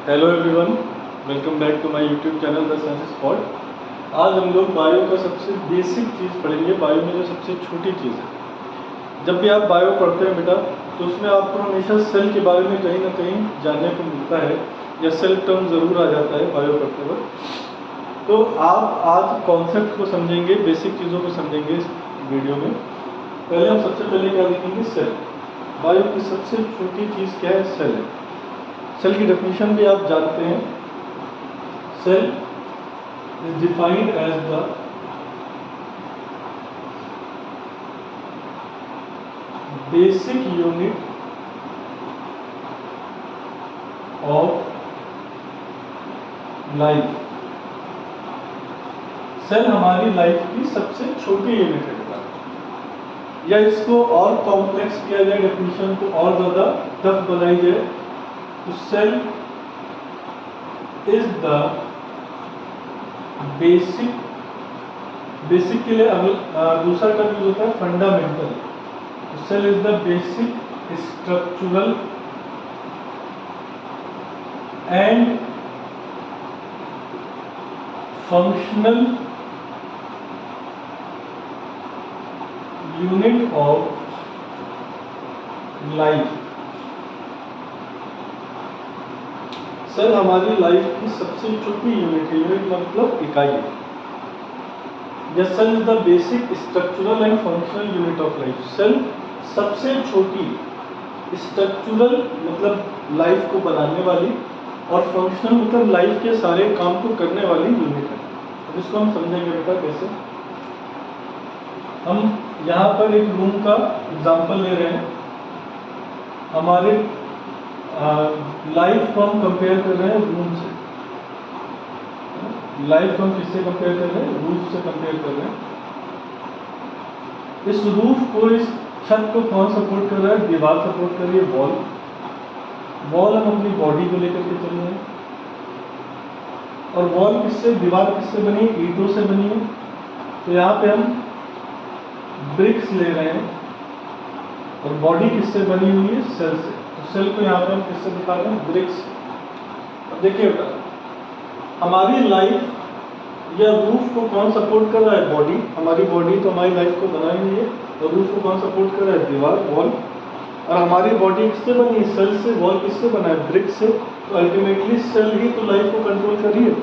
Hello everyone, welcome back to my YouTube channel the science spot. आज हम लोग bio का सबसे बेसिक चीज़ पढ़ेंगे। बायो में जो सबसे छोटी चीज़ है, जब भी आप बायो पढ़ते हैं बेटा, तो उसमें आपको हमेशा सेल के बारे में कहीं ना कहीं जानने को मिलता है या सेल टर्म ज़रूर आ जाता है बायो पढ़ते वक्त। तो आप आज कॉन्सेप्ट को समझेंगे, बेसिक चीज़ों को समझेंगे इस वीडियो में। पहले हम सबसे पहले क्या देखेंगे, सेल। बायो की सबसे छोटी चीज़ क्या है? सेल है। सेल की डेफिनेशन भी आप जानते हैं। Cell is defined as the basic unit of life. Cell हमारी लाइफ की सबसे छोटी यूनिट है बेटा। या इसको और कॉम्प्लेक्स किया जाए, डेफिनेशन को और ज़्यादा टफ बनाई जाए, तो सेल इज द बेसिक के लिए दूसरा टर्म यूज होता है fundamental. Cell is the basic structural and functional unit of life. Cell हमारी लाइफ की सबसे छोटी यूनिट है। यूनिट मतलब इकाई। या cell is the basic structural and functional unit of life. Cell सबसे छोटी स्ट्रक्चरल मतलब लाइफ को बनाने वाली, और फंक्शनल मतलब लाइफ के सारे काम को करने वाली यूनिट है। अब इसको हम समझेंगे बेटा कैसे। हम यहाँ पर एक रूम का एग्जांपल ले रहे हैं। हमारे लाइफ को हम कंपेयर कर रहे हैं रूम से। लाइफ को हम किससे कंपेयर कर रहे हैं? रूफ से कंपेयर कर रहे हैं। इस रूफ को, इस छत को कौन सपोर्ट कर रहा है? दीवार सपोर्ट कर रही है, वॉल। वॉल हम अपनी बॉडी को लेकर के चल रहे हैं। और वॉल किससे, दीवार किससे बनी है? ईंटों से बनी है। तो यहाँ पे हम ब्रिक्स ले रहे हैं। और बॉडी किससे बनी हुई है? सेल से। तो सेल को यहाँ पे हम किससे दिखा रहे हैं? ब्रिक्स। अब देखिए बेटा, हमारी लाइफ या रूफ को कौन सपोर्ट कर रहा है? बॉडी। हमारी बॉडी तो हमारी लाइफ को बनाई हुई है। और रूफ को कौन सपोर्ट कर रहा है? दीवार, वॉल। और हमारी बॉडी किससे बनी है? सेल से। वॉल किससे बना है? ब्रिक से। तो अल्टीमेटली सेल ही तो लाइफ को कंट्रोल कर रही है।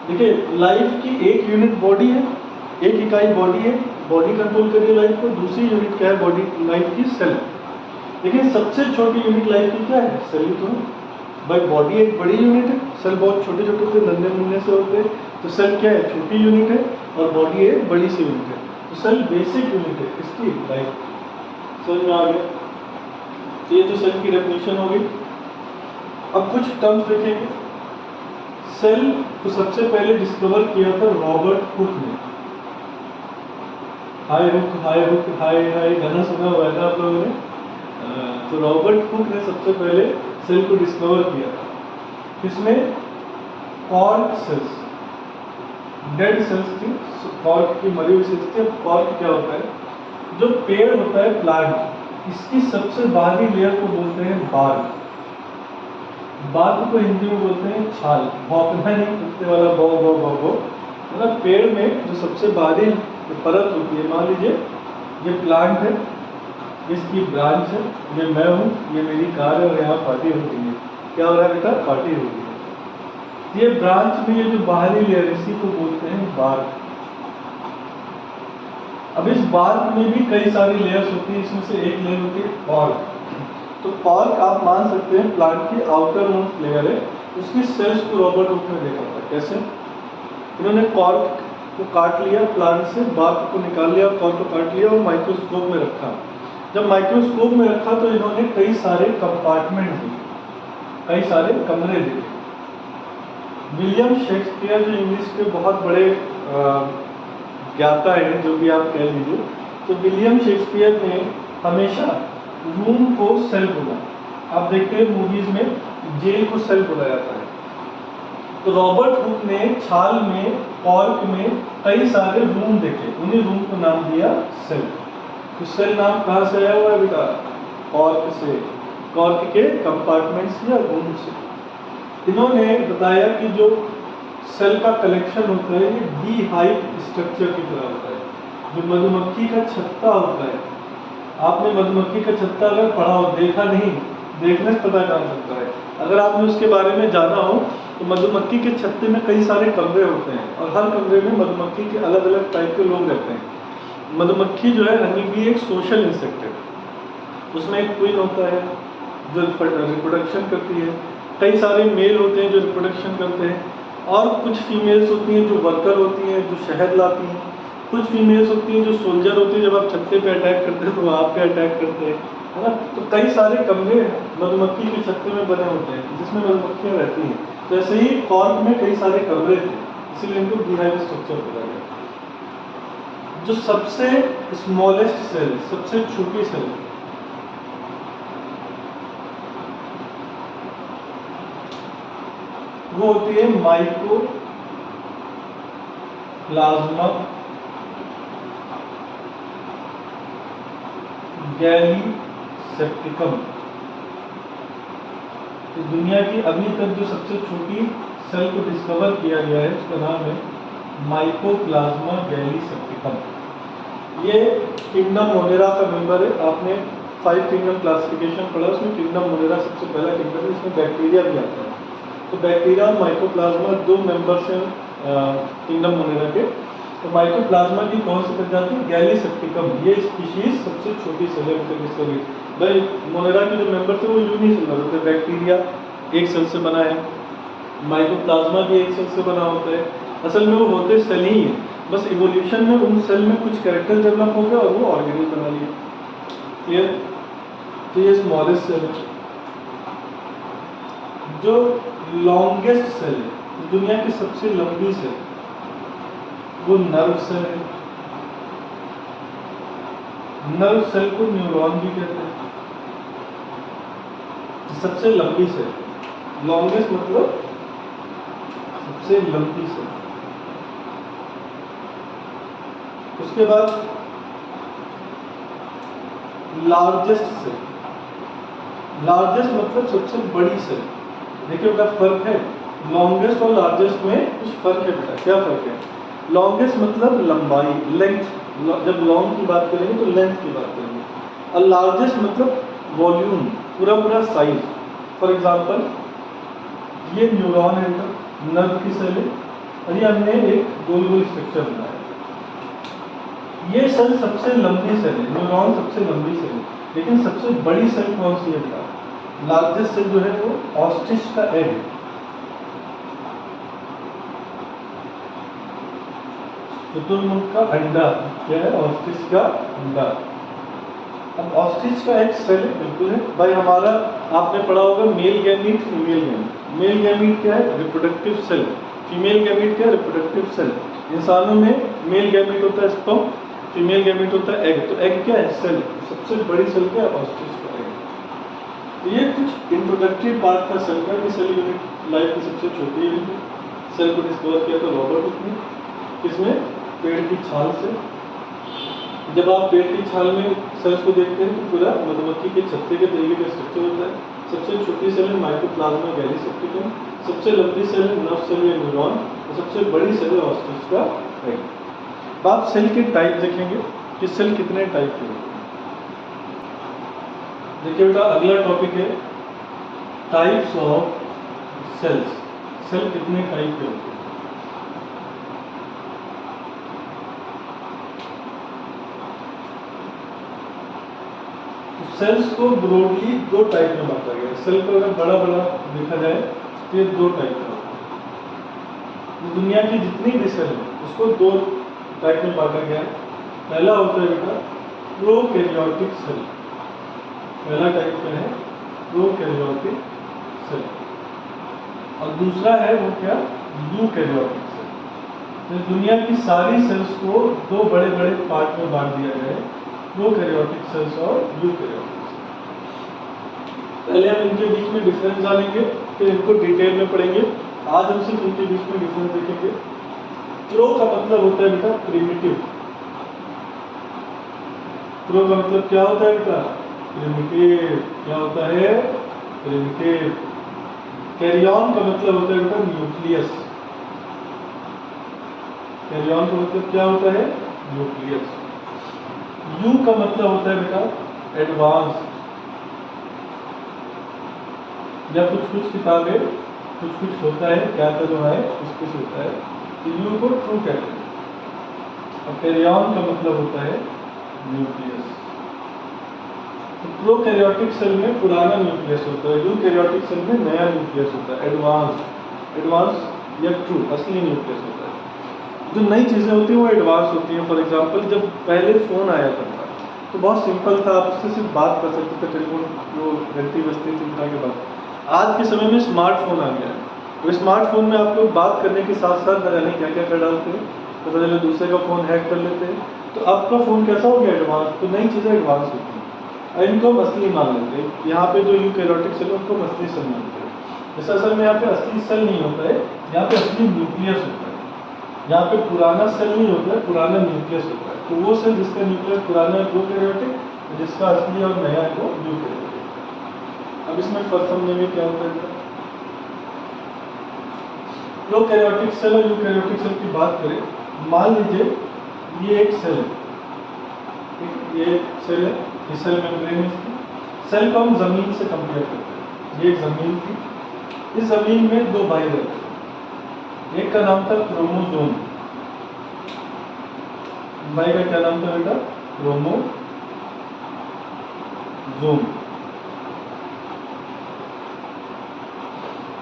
देखिए, लाइफ की एक यूनिट बॉडी है, एक इकाई बॉडी है। बॉडी कंट्रोल कर रही है लाइफ को। दूसरी यूनिट क्या है बॉडी लाइफ की? सेल। लेकिन सबसे छोटी यूनिट लाइफ की क्या है? सेल ही तो है भाई। बॉडी एक बड़ी यूनिट है, सेल बहुत छोटे छोटे से नन्हे मुन्ने से होते हैं। तो सेल क्या है? छोटी यूनिट है, और बॉडी एक बड़ी सी यूनिट है। तो सेल बेसिक यूनिट है इसकी लाइफ। समझ में आ गया? तो ये तो सेल की डेफिनेशन हो गई। अब कुछ टर्म्स देखेंगे। सेल को सबसे पहले डिस्कवर किया था रॉबर्ट हुक ने। हाय हुक, हाय हुक, हाय हाय, गाना सुना हुआ है ना आप लोगों ने? तो रॉबर्ट हुक ने सबसे पहले सेल को डिस्कवर किया था। इसमें कॉर्क सेल्स, डेड सेल्स थी, कॉर्क की मरी हुई सेल्स थी। कॉर्क क्या होता है? जो पेड़ होता है, प्लांट, इसकी सबसे बाहरी लेयर को बोलते हैं बार्क। बार्क को हिंदी में बोलते हैं छाल। भौंकना नहीं, कुत्ते वाला भौ भौ भौ भौ। मतलब पेड़ में जो सबसे बाहरी परत होती है, मान लीजिए ये प्लांट है, इसकी ब्रांच है, ये मैं हूँ, ये मेरी कार है, और यहाँ पार्टी हो रही है। क्या हो रहा है बेटा? पार्टी हो रही है। ये ब्रांच में ये जो बाहरी लेयर, इसी को बोलते हैं बार्क। अब इस बार्क में भी कई सारी लेयर्स होती है। इसमें से एक लेयर होती है कॉर्क। तो कॉर्क आप मान सकते हैं प्लांट की आउटर मोस्ट लेयर है। उसकी सेल्स को रॉबर्ट हुक ने देखा था। कैसे? इन्होंने कॉर्क को काट लिया, प्लांट से बार्क को निकाल लिया, कॉर्क को काट लिया और माइक्रोस्कोप में रखा। जब माइक्रोस्कोप में रखा तो इन्होंने कई सारे कंपार्टमेंट देखे, कई सारे कमरे देखे। विलियम शेक्सपियर, जो इंग्लिश के बहुत बड़े ज्ञाता है, जो भी आप कह लीजिए, तो विलियम शेक्सपियर ने हमेशा रूम को सेल बोला। आप देखते हैं मूवीज में जेल को सेल बोला जाता है। तो रॉबर्ट हुक ने छाल में, कॉर्क में कई सारे रूम देखे, उन्हीं रूम को नाम दिया सेल। तो सेल नाम कहाँ से आया हुआ है बेटा? कॉर्क से, कॉर्क के कंपार्टमेंट्स या रूम से। इन्होंने बताया कि जो सेल का कलेक्शन होता है ये डी हाइव स्ट्रक्चर की तरह होता है। जो मधुमक्खी का छत्ता होता है, आपने मधुमक्खी का छत्ता अगर पढ़ा हो, देखा नहीं, देखने से पता चल सकता है। अगर आपने उसके बारे में जाना हो तो मधुमक्खी के छत्ते में कई सारे कमरे होते हैं और हर कमरे में मधुमक्खी के अलग अलग टाइप के लोग रहते हैं। मधुमक्खी जो है, हनी बी एक सोशल इंसेक्ट है। उसमें एक क्वीन होता है जो रिप्रोडक्शन करती है, कई सारे मेल होते हैं जो रिप्रोडक्शन करते हैं, और कुछ फीमेल्स होती हैं जो वर्कर होती हैं, जो शहद लाती हैं। कुछ फीमेल्स होती हैं जो सोल्जर होती हैं, जब आप छत्ते पे अटैक करते हैं तो वो आप पे अटैक करते हैं, है ना। तो कई सारे कमरे मधुमक्खी के छत्ते में बने होते हैं जिसमें मधुमक्खियाँ रहती हैं। तो ऐसे ही कॉर्क में कई सारे कमरे थे, इसीलिए इनको बीहाइव स्ट्रक्चर बोला गया। जो सबसे स्मॉलेस्ट सेल, सबसे छोटी सेल, वो होती है माइकोप्लाज्मा गैलीसेप्टिकम। तो दुनिया की अभी तक जो सबसे छोटी सेल को डिस्कवर किया गया है उसका नाम है माइकोप्लाज्मा गैलीसेप्टिकम। ये किंगडम मोनेरा का मेंबर है। आपने 5 किंगडम क्लासिफिकेशन पढ़ा, उसमें किंगडम मोनेरा सबसे पहला किंगडम है, इसमें बैक्टीरिया भी आता है। तो बैक्टीरिया और माइकोप्लाज्मा दो मेंबर्स हैं किंगडम मोनेरा के। तो माइकोप्लाज्मा की कौन सी प्रजाति? गैलीसेप्टिकम। ये स्पीशीज सबसे छोटी सेल है मतलब डिस्कवरी। भाई मोनेरा के जो मेंबर थे वो यूनिसेलुलर होते हैं। बैक्टीरिया एक सेल से बना है, माइकोप्लाज्मा भी एक सेल से बना होता है। असल में वो होते सेल ही है, बस इवोल्यूशन में उन सेल में कुछ कैरेक्टर डेवलप हो गया और वो ऑर्गेनिज्म बना लिया। क्लियर? तो ये स्मॉलेस्ट सेल है। जो लॉन्गेस्ट सेल है, दुनिया की सबसे लंबी सेल, वो नर्व सेल है। नर्व सेल को न्यूरॉन भी कहते हैं। सबसे लंबी सेल, लॉन्गेस्ट मतलब सबसे लंबी सेल। उसके बाद लार्जेस्ट सेल, लार्जेस्ट मतलब सबसे बड़ी सेल। देखिए बेटा फर्क है, लॉन्गेस्ट और लार्जेस्ट में कुछ फर्क है बेटा। क्या फर्क है? लॉन्गेस्ट मतलब लंबाई, लेंथ, जब लॉन्ग की बात करेंगे तो लेंथ की बात करेंगे। और लार्जेस्ट मतलब वॉल्यूम, पूरा पूरा साइज। फॉर एग्जांपल ये न्यूरॉन है बेटा, नर्व की सेल है, और ये हमने एक गोल गोल स्ट्रक्चर बनाया। ये सेल सबसे लंबी सेल है, न्यूरॉन सबसे लंबी सेल है। लेकिन सबसे बड़ी सेल कौन सी है बेटा? लार्जेस्ट सेल जो है वो ऑस्ट्रिच का एग है। शुतुरमुर्ग का अंडा क्या है? ऑस्ट्रिच का अंडा। अब ऑस्ट्रिच का एक सेल बिल्कुल है भाई हमारा। आपने पढ़ा होगा male gamete, female gamete. Male gamete क्या है? Reproductive cell. फीमेल गैमीट क्या है? Reproductive cell. इंसानों में मेल गैमीट होता है स्पर्म, फीमेल गैमीट होता है एग। तो एग क्या है? सेल। सबसे बड़ी सेल क्या है? ऑस्ट्रिच का एग। तो ये कुछ इंट्रोडक्टरी पार्ट का सेल का, सेल यूनिट लाइफ की सबसे छोटी यूनिट। सेल को डिस्कवर किया था रॉबर्ट हुक ने, किसमें? पेड़ की छाल से। जब आप पेड़ की छाल में सेल्स को देखते हैं तो पूरा मधुमक्खी के छत्ते के तरीके का स्ट्रक्चर होता है। सबसे छोटी सेल है माइकोप्लाज्मा गैलीसेप्टिकम, सबसे लंबी सेल है नर्व सेल या न्यूरॉन, और सबसे बड़ी सेल है ऑस्ट्रिच का एग। अब आप सेल के टाइप देखेंगे कि सेल कितने टाइप के होते हैं। देखिए बेटा अगला टॉपिक है टाइप्स ऑफ सेल्स। सेल कितने टाइप के होते हैं? सेल्स को ब्रॉडली दो टाइप में बांटा गया है। सेल को अगर बड़ा बड़ा देखा जाए तो ये दो टाइप का होता है। दुनिया की जितनी भी सेल है उसको दो टाइप में बांटा गया है। पहला होता है बेटा प्रोकैरियोटिक सेल। पहला टाइप क्या है? Prokaryotic cell. और दूसरा है वो क्या? Eukaryotic cell. तो दुनिया की सारी सेल्स को दो बड़े बड़े पार्ट में बांट दिया गया है, प्रोकैरियोटिक सेल्स और यूकैरियोटिक सेल्स। पहले हम इनके बीच में डिफरेंस जानेंगे, फिर इनको डिटेल में पढ़ेंगे। आज हम सिर्फ इनके बीच में डिफरेंस देखेंगे। प्रो का मतलब होता है बेटा प्रिमिटिव। प्रो का मतलब क्या होता है बेटा? प्रिमिटिव। क्या होता है? प्रिमिटिव। कैरियन का मतलब होता है बेटा न्यूक्लियस। कैरियन का मतलब क्या होता है? न्यूक्लियस। यू का मतलब होता है बेटा एडवांस, या कुछ कुछ किताबें कुछ कुछ होता है, क्या क्या जो है कुछ कुछ होता है, तो यू को ट्रू कहते हैं। और कैरियन का मतलब होता है न्यूक्लियस। तो प्रोकैरियोटिक सेल में पुराना न्यूक्लियस होता है, यूकैरियोटिक सेल में नया न्यूक्लियस होता है, एडवांस या ट्रू असली न्यूक्लियस होता है। जो नई चीज़ें होती हैं वो एडवांस होती हैं। फॉर एग्जांपल जब पहले फ़ोन आया करता तो बहुत सिंपल था, आप उससे सिर्फ बात कर सकते थे, टेलीफोन जो घंटी बजती थी उठा के बात। आज के समय में स्मार्टफोन आ गया है, तो स्मार्टफोन में आप लोग बात करने के साथ साथ न जाने क्या क्या कर डालते हैं, पता चले दूसरे का फ़ोन हैक कर लेते हैं। तो आपका फ़ोन कैसा हो गया? एडवांस। तो नई चीज़ें एडवांस होती हैं और इनको हम असली मान लेते हैं। यहाँ पे जो यूकैरियोटिक सेल है उनको हम असली सेल मानते हैं। जैसे असल में यहाँ पे असली सेल नहीं होता है, यहाँ पे असली न्यूक्लियस होता है। यहाँ पे पुराना सेल नहीं होता है, पुराना न्यूक्लियस होता है। तो वो सेल जिसका न्यूक्लियस पुराना है प्रोकैरियोटिक, जिसका असली और नया है वो यूकैरियोटिक। अब इसमें फर्क समझने में क्या होता है? प्रोकैरियोटिक सेल और यूकैरियोटिक सेल की बात करें, मान लीजिए ये एक सेल है, ठीक है, ये एक सेल है, ये सेल मेम्ब्रेन है इसकी। सेल को हम जमीन से कंपेयर करते हैं। ये एक जमीन थी, इस जमीन में दो भाई रहते थे, एक का नाम था क्रोमोसोम। भाई का क्या नाम था बेटा? क्रोमोसोम।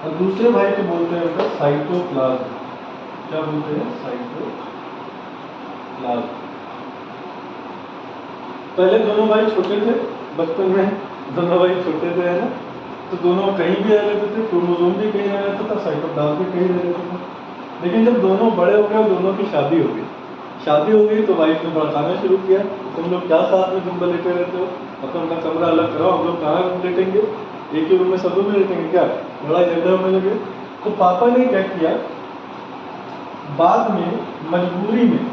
और दूसरे भाई को बोलते हैं बेटा साइटोप्लाज्म। क्या बोलते हैं? साइटोप्लाज्म। पहले दोनों भाई छोटे थे, बचपन में दोनों भाई छोटे थे, है ना, तो दोनों कहीं भी रह लेते थे, क्रोमोसोम भी कहीं रह लेता था, साइटोप्लाज्म भी कहीं रह लेता था। लेकिन जब दोनों बड़े हो गए, दोनों की शादी हो गई। शादी हो गई तो वाइफ ने भड़काना शुरू किया, तुम लोग क्या साथ में दिन भर लेटे रहते हो, अपना कमरा अलग कराओ, हम लोग कहाँ लेटेंगे, एक ही रूम में सब लोग में लेटेंगे क्या? बड़ा झगड़ा होने लगे। तो पापा ने क्या किया, बाद में मजबूरी में,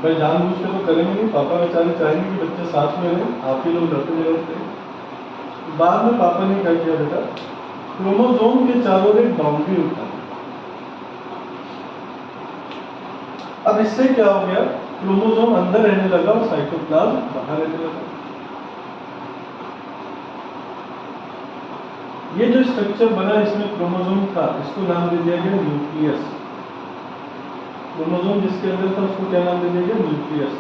भाई जानबूझ के तो करेंगे नहीं, पापा बेचारे चाहेंगे कि बच्चे साथ में रहें, आप ही लोग लड़ते रहते हैं। बाद में पापा ने क्या किया बेटा, क्रोमोसोम के चारों एक बाउंड्री उठा। अब इससे क्या हो गया, क्रोमोसोम अंदर रहने लगा और साइटोप्लाज्म बाहर रहने लगा। ये जो स्ट्रक्चर बना इसमें क्रोमोसोम था, इसको नाम दे दिया गया न्यूक्लियस। क्रोमोसोम जिसके अंदर था उसको क्या नाम दे दिया गया? न्यूक्लियस।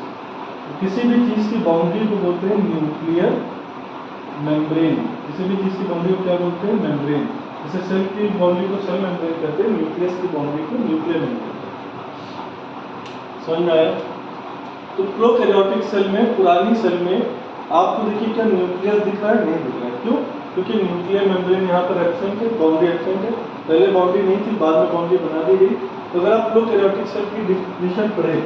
किसी भी चीज की बाउंड्री को बोलते हैं न्यूक्लियर मेम्ब्रेन। किसी भी चीज की बाउंड्री को क्या बोलते हैं? मेम्ब्रेन। जैसे सेल की बाउंड्री को सेल मेम्ब्रेन कहते हैं, न्यूक्लियस की बाउंड्री को न्यूक्लियर मेम्ब्रेन। समझ में आया? तो प्रोकैरियोटिक सेल में, पुरानी सेल में आपको देखिए क्या न्यूक्लियस दिख रहा है? नहीं दिख रहा है। क्यों? क्योंकि न्यूक्लियर मेम्ब्रेन यहाँ पर एब्सेंट है, बाउंड्री एब्सेंट है। पहले बाउंड्री नहीं थी, बाद में बाउंड्री बना दी गई। तो अगर आप प्रोकैरियोटिक सेल की डिफिनेशन पढ़े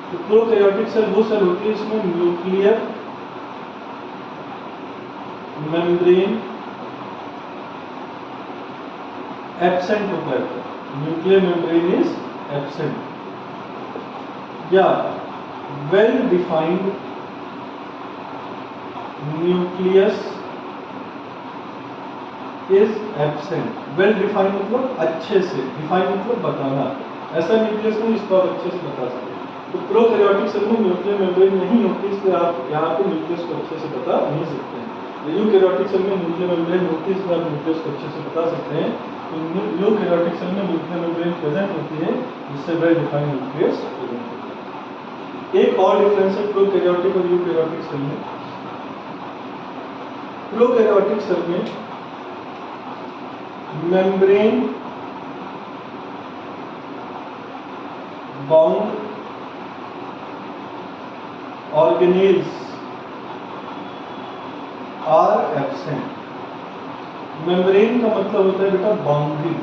तो प्रोकैरियोटिक सेल वो सेल होती है जिसमें न्यूक्लियर मेम्ब्रेन एब्सेंट होता है। न्यूक्लियर मेम्ब्रेन इज एब्सेंट, या well defined nucleus is absent. Well defined मतलब अच्छे से, डिफाइन मतलब बताना, ऐसा न्यूक्लियस नहीं जिसको आप अच्छे से बता सकें। तो प्रोकैरियोटिक सेल में न्यूक्लियर मेम्ब्रेन नहीं होती, इसलिए आप यहाँ पे न्यूक्लियस को अच्छे से बता नहीं सकते हैं। यूकैरियोटिक सेल में न्यूक्लियर मेम्ब्रेन होती है, इसलिए आप न्यूक्लियस को अच्छे से बता सकते हैं। तो यूकैरियोटिक सेल में न्यूक्लियर मेम्ब्रेन प्रेजेंट होती है, जिससे वेल डिफाइंड न्यूक्लियस प्रेजेंट होता है। एक और डिफरेंस है प्रोकैरियोटिक और यूकैरियोटिक सेल में। प्रोकैरियोटिक सेल में membrane bound organelles are absent. Membrane का मतलब होता है बेटा बाउंड्री,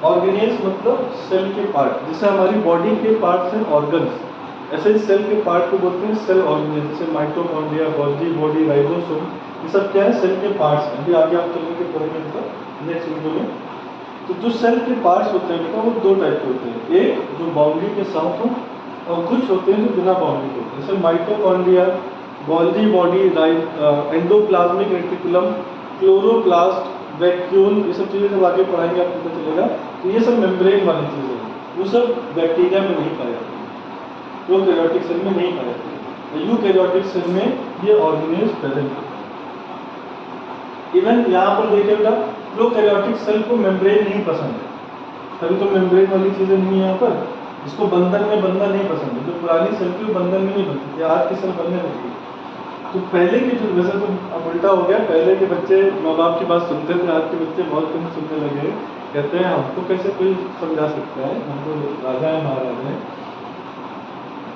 ऑर्गेनेल्स मतलब सेल के पार्ट। जैसे हमारी बॉडी के पार्ट्स हैं ऑर्गन्स, ऐसे सेल के पार्ट को बोलते हैं सेल ऑर्गेनेल्स। जैसे माइटोकॉन्ड्रिया, गोल्गी बॉडी, राइबोसोम, ये सब क्या है? सेल के पार्ट्स हैं। अभी आगे आप चलेंगे पढ़ेंगे बेटा नेक्स्ट वीडियो में। तो जो सेल के पार्ट्स होते हैं बेटा वो दो टाइप के होते हैं, एक जो बाउंड्री के साथ हो और कुछ होते हैं जो बिना बाउंड्री के होते हैं। जैसे mitochondria, Golgi body, endoplasmic reticulum, chloroplast, vacuole, ये सब चीज़ें जब आगे पढ़ाएंगे आपको पता चलेगा। तो ये सब मेम्ब्रेन वाली चीज़ें हैं, वो सब बैक्टीरिया में नहीं पाए जाते हैं, प्रोकैरियोटिक सेल में नहीं पाए जाते हैं। यूकैरियोटिक सेल में ये ऑर्गेनेल्स प्रेजेंट होते हैं। इवन यहाँ पर देखिए बेटा, प्रोकैरियोटिक सेल को मेम्ब्रेन नहीं पसंद है, तभी तो मेम्ब्रेन वाली चीज़ें नहीं है यहाँ पर। इसको बंधन में बनना नहीं पसंद है, जो पुरानी सेल थी वो बंधन में नहीं बनती थी, आज की सेल बनने लगी। तो पहले के जो, वैसे तो अब उल्टा हो गया, पहले के बच्चे माँ बाप की बात सुनते थे, आज के बच्चे बहुत कम सुनने लगे। कहते हैं हमको कैसे कोई समझा सकता है, हम तो राजा है महाराजा है।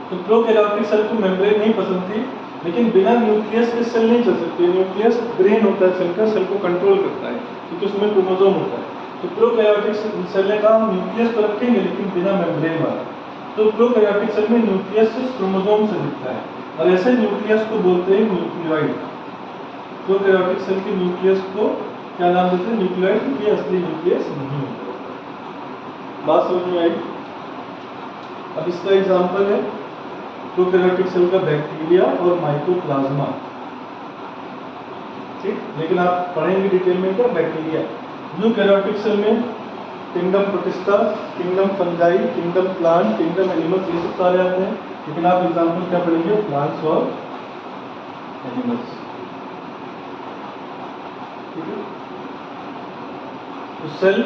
तो प्रोकैरियोटिक सेल को मेम्ब्रेन नहीं पसंद थी, लेकिन बिना न्यूक्लियस के सेल नहीं चल सकती। न्यूक्लियस ब्रेन होता है सेल का, सेल को कंट्रोल करता है, क्योंकि उसमें क्रोमोसोम होता है। तो प्रोकैरियोटिक सेल ने कहा न्यूक्लियस तो रखेंगे लेकिन बिना मेम्ब्रेन वाला। तो प्रोकैरियोटिक सेल में न्यूक्लियस क्रोमोसोम से दिखता है, और ऐसे न्यूक्लियस को बोलते हैं न्यूक्लियोइड। प्रोकैरियोटिक सेल के न्यूक्लियस को क्या नाम देते हैं? न्यूक्लियोइड, क्योंकि असली न्यूक्लियस नहीं होता। बात समझ में आई? अब इसका एग्जाम्पल है प्रोकैरियोटिक सेल का बैक्टीरिया और माइकोप्लाज्मा, ठीक। लेकिन आप पढ़ेंगे डिटेल में क्या बैक्टीरिया। यूकैरियोटिक सेल में kingdom protista, kingdom fungi, kingdom plant, kingdom animals, ये सब सारे आते हैं। लेकिन आप एग्जाम्पल क्या पढ़ेंगे? प्लांट्स और एनिमल्स, ठीक है। तो सेल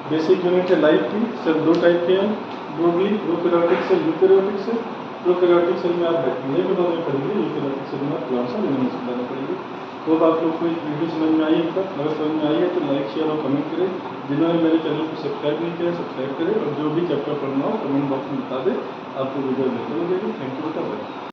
बेसिक यूनिट है लाइफ की। सेल दो टाइप के हैं broadly, prokaryotic cell, eukaryotic cell. Prokaryotic cell में आप बैक्टीरिया के बारे में पढ़ेंगे, यूकैरियोटिक सेल में आप प्लांट्स और एनिमल्स के बारे में पढ़ेंगे। तो अब आप लोग को वीडियो समझ में आई है? अगर समझ में आई है तो लाइक, शेयर और कमेंट करें। जिन्होंने मेरे चैनल को सब्सक्राइब नहीं किया सब्सक्राइब करें, और जो भी चैप्टर पढ़ना हो कमेंट बॉक्स में बता दें, आपको वीडियो बेहतर लगेगी। थैंक यू बेटा, बाय।